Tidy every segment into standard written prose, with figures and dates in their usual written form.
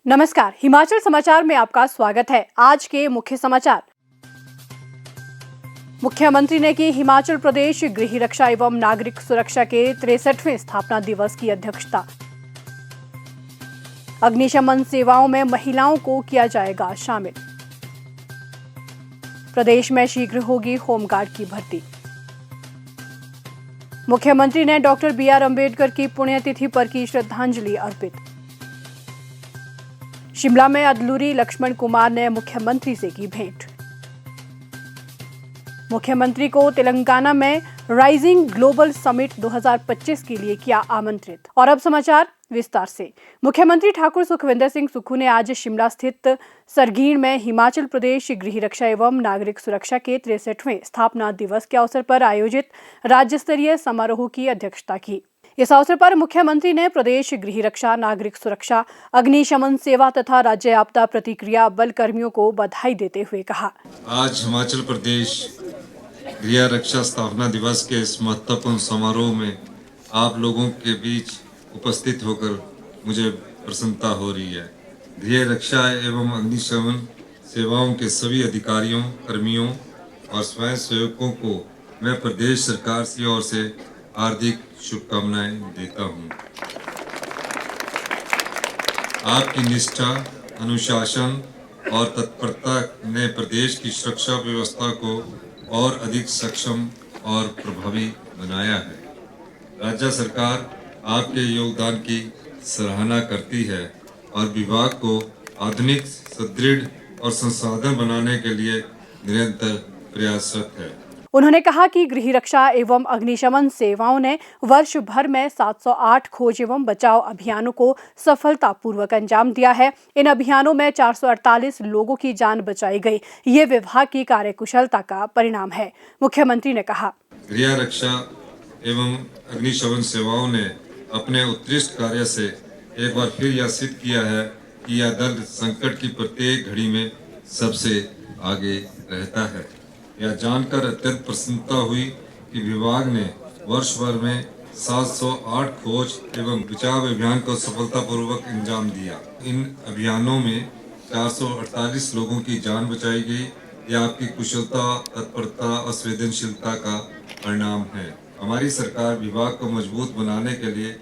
नमस्कार, हिमाचल समाचार में आपका स्वागत है। आज के मुख्य समाचार। मुख्यमंत्री ने की हिमाचल प्रदेश गृह रक्षा एवं नागरिक सुरक्षा के 63वें स्थापना दिवस की अध्यक्षता। अग्निशमन सेवाओं में महिलाओं को किया जाएगा शामिल। प्रदेश में शीघ्र होगी होमगार्ड की भर्ती। मुख्यमंत्री ने डॉक्टर बी.आर. अम्बेडकर की पुण्यतिथि पर की श्रद्धांजलि अर्पित। शिमला में अदलूरी लक्ष्मण कुमार ने मुख्यमंत्री से की भेंट। मुख्यमंत्री को तेलंगाना में राइजिंग ग्लोबल समिट 2025 के लिए किया आमंत्रित। और अब समाचार विस्तार से। मुख्यमंत्री ठाकुर सुखविंदर सिंह सुक्खू ने आज शिमला स्थित सरगीण में हिमाचल प्रदेश गृह रक्षा एवं नागरिक सुरक्षा के 63वें स्थापना दिवस के अवसर पर आयोजित राज्य स्तरीय समारोह की अध्यक्षता की। इस अवसर पर मुख्यमंत्री ने प्रदेश गृह रक्षा, नागरिक सुरक्षा, अग्निशमन सेवा तथा राज्य आपदा प्रतिक्रिया बल कर्मियों को बधाई देते हुए कहा, आज हिमाचल प्रदेश गृह रक्षा स्थापना दिवस के इस महत्वपूर्ण समारोह में आप लोगों के बीच उपस्थित होकर मुझे प्रसन्नता हो रही है। गृह रक्षा एवं अग्निशमन सेवाओं के सभी अधिकारियों, कर्मियों और स्वयं सेवकों को मैं प्रदेश सरकार की ओर से हार्दिक शुभकामनाएं देता हूं। आपकी निष्ठा, अनुशासन और तत्परता ने प्रदेश की सुरक्षा व्यवस्था को और अधिक सक्षम और प्रभावी बनाया है। राज्य सरकार आपके योगदान की सराहना करती है और विभाग को आधुनिक, सुदृढ़ और संसाधन बनाने के लिए निरंतर प्रयासरत है। उन्होंने कहा कि गृह रक्षा एवं अग्निशमन सेवाओं ने वर्ष भर में 708 खोज एवं बचाव अभियानों को सफलतापूर्वक अंजाम दिया है। इन अभियानों में 448 लोगों की जान बचाई गई। ये विभाग की कार्यकुशलता का परिणाम है। मुख्यमंत्री ने कहा, गृह रक्षा एवं अग्निशमन सेवाओं ने अपने उत्कृष्ट कार्य से एक बार फिर यह सिद्ध किया है कि यह दल संकट की प्रत्येक घड़ी में सबसे आगे रहता है। यह जानकर अत्यंत प्रसन्नता हुई कि विभाग ने वर्ष भर में 708 खोज एवं बचाव अभियान को सफलतापूर्वक अंजाम दिया। इन अभियानों में 448 लोगों की जान बचाई गई। यह आपकी कुशलता, तत्परता और संवेदनशीलता का परिणाम है। हमारी सरकार विभाग को मजबूत बनाने के लिए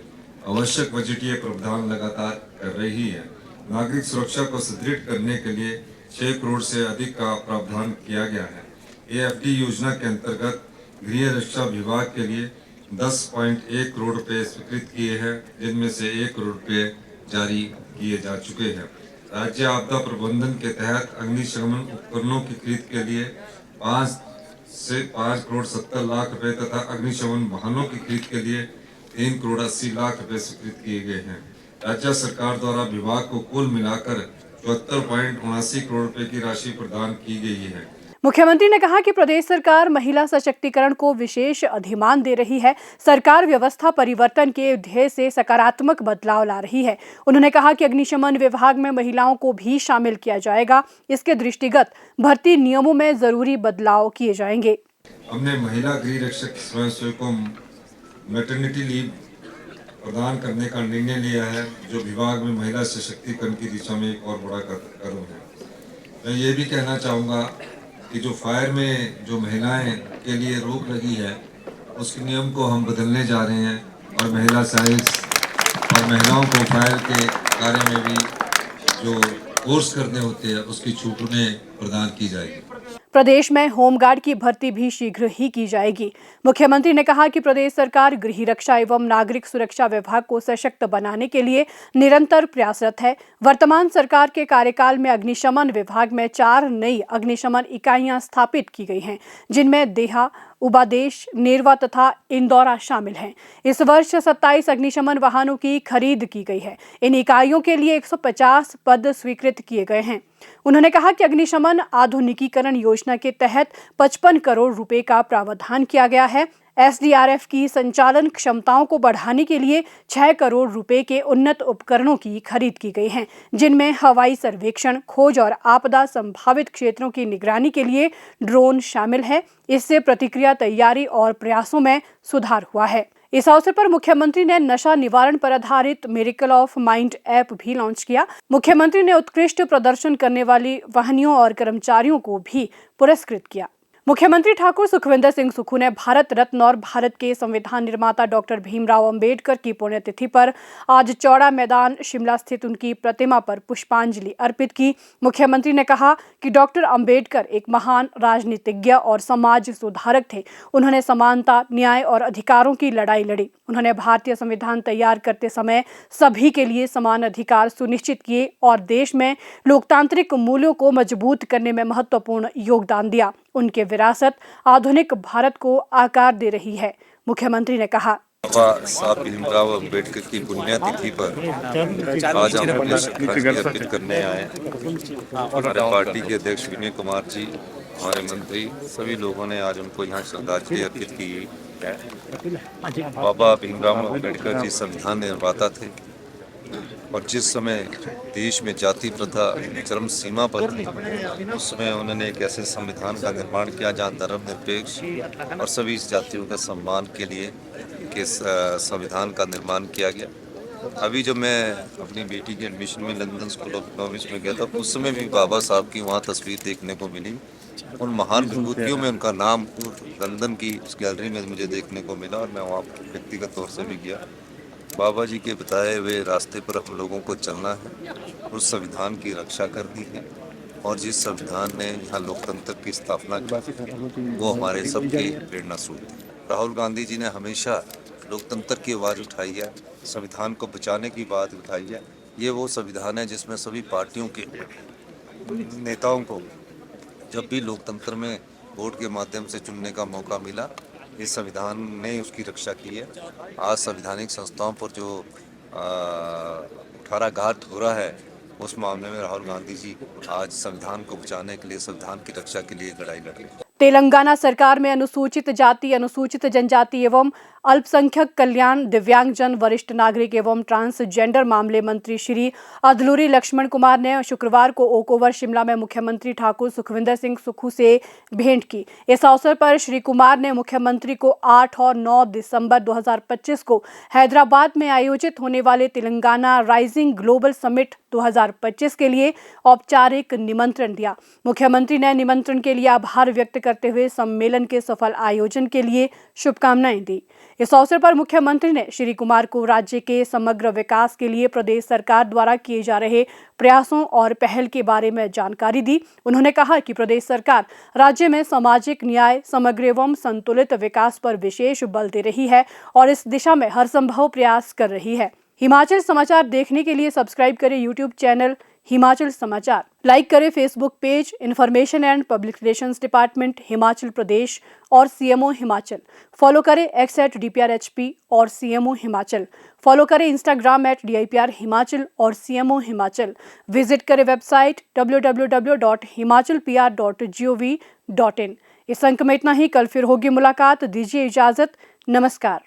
आवश्यक बजटीय प्रावधान लगातार कर रही है। नागरिक सुरक्षा को सुदृढ़ करने के लिए 6 करोड़ से अधिक का प्रावधान किया गया है। AFD योजना के अंतर्गत गृह रक्षा विभाग के लिए 10.1 करोड़ रुपए स्वीकृत किए हैं, जिनमें से 1 करोड़ रुपए जारी किए जा चुके हैं। राज्य आपदा प्रबंधन के तहत अग्निशमन उपकरणों की खरीद के लिए 5 करोड़ 70 लाख रुपए तथा अग्निशमन वाहनों की खरीद के लिए 3 करोड़ 80 लाख रुपए स्वीकृत किए गए हैं। राज्य सरकार द्वारा विभाग को कुल मिलाकर 74.79 करोड़ रुपए की राशि प्रदान की गई है। मुख्यमंत्री ने कहा कि प्रदेश सरकार महिला सशक्तिकरण को विशेष अधिमान दे रही है। सरकार व्यवस्था परिवर्तन के ध्येय से सकारात्मक बदलाव ला रही है। उन्होंने कहा कि अग्निशमन विभाग में महिलाओं को भी शामिल किया जाएगा। इसके दृष्टिगत भर्ती नियमों में जरूरी बदलाव किए जाएंगे। हमने महिला गृह रक्षक स्वयंसेवकों मैटरनिटी लीव प्रदान करने का निर्णय लिया है, जो विभाग में महिला सशक्तिकरण की दिशा में एक और बड़ा कदम है। मैं ये भी कहना चाहूँगा कि जो फायर में जो महिलाएं के लिए रोक लगी है, उसके नियम को हम बदलने जा रहे हैं और महिला साइंस और महिलाओं को फायर के कार्य में भी जो कोर्स करने होते हैं, उसकी छूट उन्हें प्रदान की जाएगी। प्रदेश में होमगार्ड की भर्ती भी शीघ्र ही की जाएगी। मुख्यमंत्री ने कहा कि प्रदेश सरकार गृह रक्षा एवं नागरिक सुरक्षा विभाग को सशक्त बनाने के लिए निरंतर प्रयासरत है। वर्तमान सरकार के कार्यकाल में अग्निशमन विभाग में 4 नई अग्निशमन इकाइयां स्थापित की गई हैं, जिनमें देहा, उबादेश, नेरवा तथा इंदौरा शामिल हैं। इस वर्ष 27 अग्निशमन वाहनों की खरीद की गई है। इन इकाइयों के लिए 150 पद स्वीकृत किए गए हैं। उन्होंने कहा कि अग्निशमन आधुनिकीकरण योजना के तहत 55 करोड़ रुपए का प्रावधान किया गया है। SDRF की संचालन क्षमताओं को बढ़ाने के लिए 6 करोड़ रुपए के उन्नत उपकरणों की खरीद की गई है, जिनमें हवाई सर्वेक्षण, खोज और आपदा संभावित क्षेत्रों की निगरानी के लिए ड्रोन शामिल है। इससे प्रतिक्रिया तैयारी और प्रयासों में सुधार हुआ है। इस अवसर पर मुख्यमंत्री ने नशा निवारण पर आधारित मिरेकल ऑफ माइंड ऐप भी लॉन्च किया। मुख्यमंत्री ने उत्कृष्ट प्रदर्शन करने वाली वाहिनियों और कर्मचारियों को भी पुरस्कृत किया। मुख्यमंत्री ठाकुर सुखविंदर सिंह सुक्खू ने भारत रत्न और भारत के संविधान निर्माता डॉक्टर भीमराव अंबेडकर की पुण्यतिथि पर आज चौड़ा मैदान शिमला स्थित उनकी प्रतिमा पर पुष्पांजलि अर्पित की। मुख्यमंत्री ने कहा कि डॉक्टर अंबेडकर एक महान राजनीतिज्ञ और समाज सुधारक थे। उन्होंने समानता, न्याय और अधिकारों की लड़ाई लड़ी। उन्होंने भारतीय संविधान तैयार करते समय सभी के लिए समान अधिकार सुनिश्चित किए और देश में लोकतांत्रिक मूल्यों को मजबूत करने में महत्वपूर्ण योगदान दिया। उनके विरासत आधुनिक भारत को आकार दे रही है। मुख्यमंत्री ने कहा, बाबा साहब भीमराव अंबेडकर की पुण्यतिथि पर आज हम उन्हें श्रद्धांजलि अर्पित करने आए। हमारे पार्टी के अध्यक्ष विनय कुमार जी, हमारे मंत्री, सभी लोगों ने आज उनको यहाँ श्रद्धांजलि अर्पित की है। बाबा भीमराव अंबेडकर जी संविधान निर्माता थे और जिस समय देश में जाति प्रथा चरम सीमा पर थी, उस समय उन्होंने एक ऐसे संविधान का निर्माण किया जहाँ धर्मनिरपेक्ष और सभी जातियों के सम्मान के लिए के संविधान का निर्माण किया गया। अभी जब मैं अपनी बेटी के एडमिशन में लंदन स्कूल ऑफ इकोनॉमिक्स में गया था, उस समय भी बाबा साहब की वहाँ तस्वीर देखने को मिली। उन महान विभूतियों में उनका नाम लंदन की उस गैलरी में मुझे देखने को मिला और मैं वहाँ व्यक्तिगत तौर से भी गया। बाबा जी के बताए हुए रास्ते पर हम लोगों को चलना है, उस संविधान की रक्षा करनी है और जिस संविधान ने यहाँ लोकतंत्र की स्थापना की वो हमारे सबके प्रेरणा स्रोत है। राहुल गांधी जी ने हमेशा लोकतंत्र की आवाज़ उठाई है, संविधान को बचाने की बात उठाई है। ये वो संविधान है जिसमें सभी पार्टियों के नेताओं को जब भी लोकतंत्र में वोट के माध्यम से चुनने का मौका मिला, इस संविधान ने उसकी रक्षा की है। आज संवैधानिक संस्थाओं पर जो कुठाराघात हो रहा है, उस मामले में राहुल गांधी जी आज संविधान को बचाने के लिए, संविधान की रक्षा के लिए लड़ाई लड़ रहे हैं। तेलंगाना सरकार में अनुसूचित जाति, अनुसूचित जनजाति एवं अल्पसंख्यक कल्याण, दिव्यांगजन, वरिष्ठ नागरिक एवं ट्रांसजेंडर मामले मंत्री श्री अदलूरी लक्ष्मण कुमार ने शुक्रवार को ओक ओवर शिमला में मुख्यमंत्री ठाकुर सुखविंदर सिंह सुक्खू से भेंट की। इस अवसर पर श्री कुमार ने मुख्यमंत्री को 8 और 9 दिसंबर 2025 को हैदराबाद में आयोजित होने वाले तेलंगाना राइजिंग ग्लोबल समिट 2025 के लिए औपचारिक निमंत्रण दिया। मुख्यमंत्री ने निमंत्रण के लिए आभार व्यक्त करते हुए सम्मेलन के सफल आयोजन के लिए शुभकामनाएं दी। इस अवसर पर मुख्यमंत्री ने श्री कुमार को राज्य के समग्र विकास के लिए प्रदेश सरकार द्वारा किए जा रहे प्रयासों और पहल के बारे में जानकारी दी। उन्होंने कहा कि प्रदेश सरकार राज्य में सामाजिक न्याय, समग्र एवं संतुलित विकास पर विशेष बल दे रही है और इस दिशा में हर संभव प्रयास कर रही है। हिमाचल समाचार देखने के लिए सब्सक्राइब करें यूट्यूब चैनल हिमाचल समाचार, लाइक करें Facebook page information and public relations department Himachal Pradesh और सीएमओ हिमाचल, फॉलो करें x@DPRHP और सीएमओ हिमाचल, फॉलो करें इंस्टाग्राम @DIPR हिमाचल और सीएमओ हिमाचल, विजिट करें वेबसाइट www.himachalpr.gov.in। इस अंक में इतना ही। कल फिर होगी मुलाकात, दीजिए इजाजत, नमस्कार।